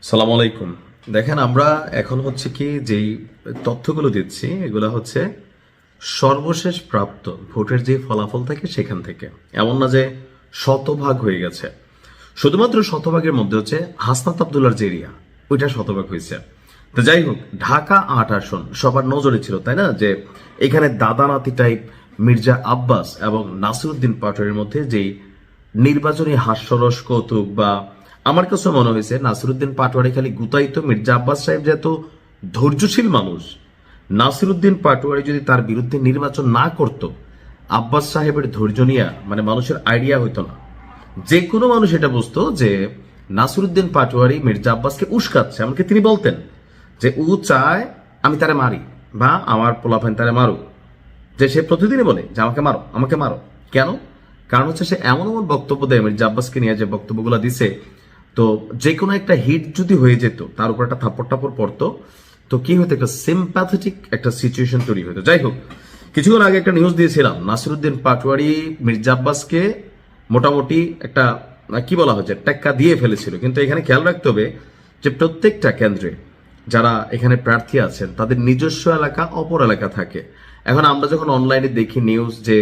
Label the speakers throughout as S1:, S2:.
S1: সালাম আলাইকুম। দেখেন, আমরা এখন হচ্ছে কি যেই তথ্যগুলো দিচ্ছি এগুলো হচ্ছে সর্বশেষ প্রাপ্ত ভোটের যে ফলাফল থাকে সেখান থেকে। এমন না যে শতভাগ হয়ে গেছে। শুধুমাত্র শতভাগের মধ্যে হচ্ছে হাসনাত আব্দুল্লার যে এরিয়া ওইটা শতভাগ হয়েছে। তো যাই হোক, ঢাকা ৮ আসন সবার নজরে ছিল, তাই না? যে এখানে দাদা নাতি টাইপ মির্জা আব্বাস এবং নাসিরউদ্দিন পাটোয়ারির মধ্যে যেই নির্বাচনী হাস্যরস কৌতুক বা আমার কাছে মনে হয়েছে নাসিরউদ্দিন পাটোয়ারি খালি গুতাইত। মির্জা আব্বাস সাহেব যেহেতু ধৈর্যশীল মানুষ, নাসিরউদ্দিন পাটোয়ারি যদি তার বিরুদ্ধে নির্বাচন না করত, আব্বাস সাহেবের ধৈর্য নিয়ে মানে মানুষের আইডিয়া হইতো না। যে কোনো মানুষ এটা বুঝতো যে নাসিরউদ্দিন পাটোয়ারি মির্জা আব্বাসকে উস্কাচ্ছে। এমনকি তিনি বলতেন যে ও চায় আমি তারে মারি বা আমার পোলাফাইন তারে মারুক। যে সে প্রতিদিনই বলে যে আমাকে মারো, আমাকে মারো। কেন? কারণ হচ্ছে সে এমন এমন বক্তব্য দেয়, মির্জা আব্বাসকে নিয়ে যে বক্তব্যগুলো দিছে, তো যে কোনো একটা হিট যদি হয়ে যেত, তার উপর একটা থাপ্পড় টাপড় পড়তো, তো কি হতো, একটা সিম্প্যাথেটিক একটা সিচুয়েশন তৈরি হতো। যাই হোক, কিছুক্ষণ আগে একটা নিউজ দিয়েছিলাম, নাসিরউদ্দিন পাটোয়ারি মির্জা আব্বাসকে মোটামুটি একটা কি বলা হচ্ছে টেক্কা দিয়ে ফেলেছিল। কিন্তু এখানে খেয়াল রাখতে হবে যে প্রত্যেকটা কেন্দ্রে যারা এখানে প্রার্থী আছেন তাদের নিজস্ব এলাকা, অপর এলাকা থাকে। এখন আমরা যখন অনলাইনে দেখি নিউজ যে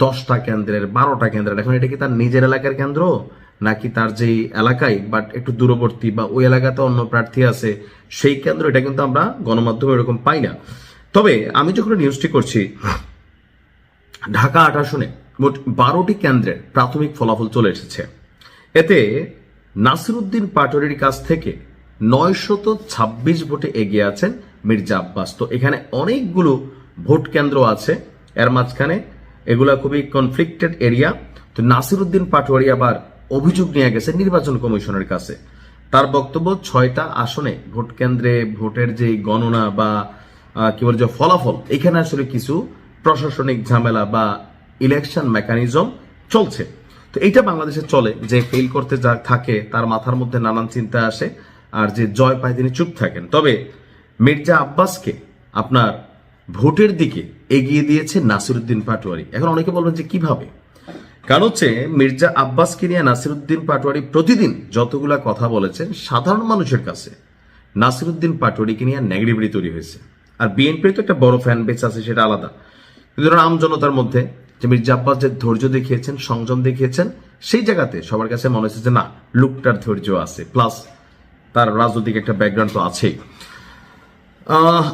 S1: 10টা কেন্দ্রের 12টা কেন্দ্রের, এখন এটা কি তার নিজের এলাকার কেন্দ্র নাকি তার যেই এলাকায় বাট একটু দূরবর্তী বা ওই এলাকাতে অন্য প্রার্থী আছে সেই কেন্দ্র, এটা কিন্তু আমরা গণমাধ্যমে এরকম পাই না। তবে আমি যখন নিউজটি করছি, ঢাকা ৮ আসনে মোট 12টি কেন্দ্রের প্রাথমিক ফলাফল চলে এসেছে। এতে নাসিরউদ্দিন পাটোয়ারির কাছ থেকে 926 ভোটে এগিয়ে আছেন মির্জা আব্বাস। তো এখানে অনেকগুলো ভোট কেন্দ্র আছে, এর মাঝখানে এগুলা খুবই কনফ্লিক্টেড এরিয়া। তো নাসিরউদ্দিন পাটোয়ারি আবার অভিযোগ নিয়ে গেছে নির্বাচন কমিশনের কাছে। তার বক্তব্য, 6টা আসনে ভোট কেন্দ্রে ভোটের যে গণনা বা কি বলে যে ফলাফল, এখানে আসলে কিছু প্রশাসনিক ঝামেলা বা ইলেকশন মেকানিজম চলছে। তো এইটা বাংলাদেশে চলে যে ফেল করতে যা থাকে তার মাথার মধ্যে নানান চিন্তা আসে, আর যে জয় পায় তিনি চুপ থাকেন। তবে মির্জা আব্বাসকে আপনার ভোটের দিকে এগিয়ে দিয়েছে নাসিরউদ্দিন পাটোয়ারি। এখন অনেকে বলবেন যে কিভাবে? কারণ হচ্ছে মির্জা আব্বাসকে নিয়ে নাসিরউদ্দিন পাটোয়ারি প্রতিদিন যতগুলা কথা বলেছেন, সাধারণ মানুষের কাছে নাসিরউদ্দিন পাটোয়ারিকে নিয়ে নেগেটিভিটি তৈরি হয়েছে। আর বিএনপির তো একটা বড় ফ্যান বেস আছে, সেটা আলাদা। কিন্তু আম জনতার মধ্যে যে মির্জা আব্বাস যে ধৈর্য দেখিয়েছেন, সংযম দেখিয়েছেন, সেই জায়গাতে সবার কাছে মনে হচ্ছে যে না, লোকটার ধৈর্য আছে, প্লাস তার রাজনৈতিক একটা ব্যাকগ্রাউন্ড তো আছেই।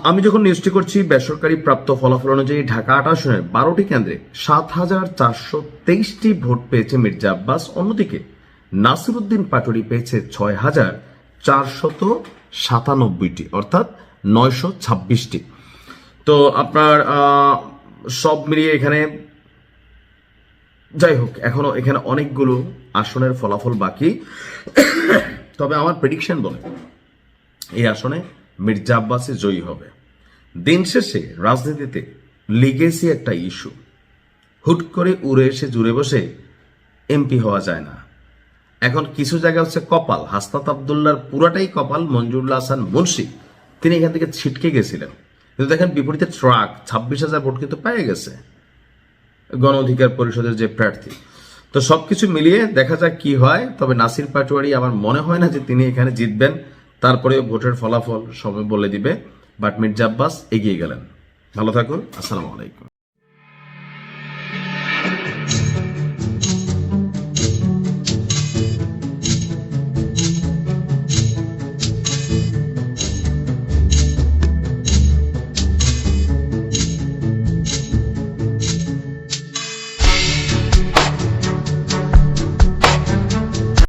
S1: আমি যখন নিউজটি করছি, বেসরকারি প্রাপ্ত ফলাফল অনুযায়ী ঢাকা ৮ আসনের 12টি কেন্দ্রে 7,423টি ভোট পেয়েছে মির্জা আব্বাস। অন্যদিকে নাসিরউদ্দিন পাটোয়ারি পেয়েছে 6,497টি, অর্থাৎ 926টি। তো আপনার সব মিলিয়ে এখানে, যাই হোক, এখনো এখানে অনেকগুলো আসনের ফলাফল বাকি। তবে আমার প্রেডিকশন বলে এই আসনে মির্জা আব্বাসই জয়ী হবে। দিন শেষে রাজনীতিতে লিগেসি একটা ইস্যু। হুট করে উড়ে এসে জুড়ে বসে এমপি হওয়া যায় না। এখন কিছু জায়গা হচ্ছে কপাল, হাসনাত আব্দুল্লাহর পুরাটাই কপাল। মঞ্জুরুল হাসান মুন্সি তিনি এখান থেকে ছিটকে গেছিলেন, কিন্তু দেখেন বিপরীতে ট্রাক 26,000 ভোট কিন্তু পেয়ে গেছে গণ অধিকার পরিষদের যে প্রার্থী। তো সবকিছু মিলিয়ে দেখা যাক কি হয়। তবে নাসির পাটোয়ারি আমার মনে হয় না যে তিনি এখানে জিতবেন। তারপরেও ভোটের ফলাফল সময় বলে দিবে। বাট মির্জা আব্বাস এগিয়ে গেলেন। ভালো থাকুন। আসসালামু আলাইকুম।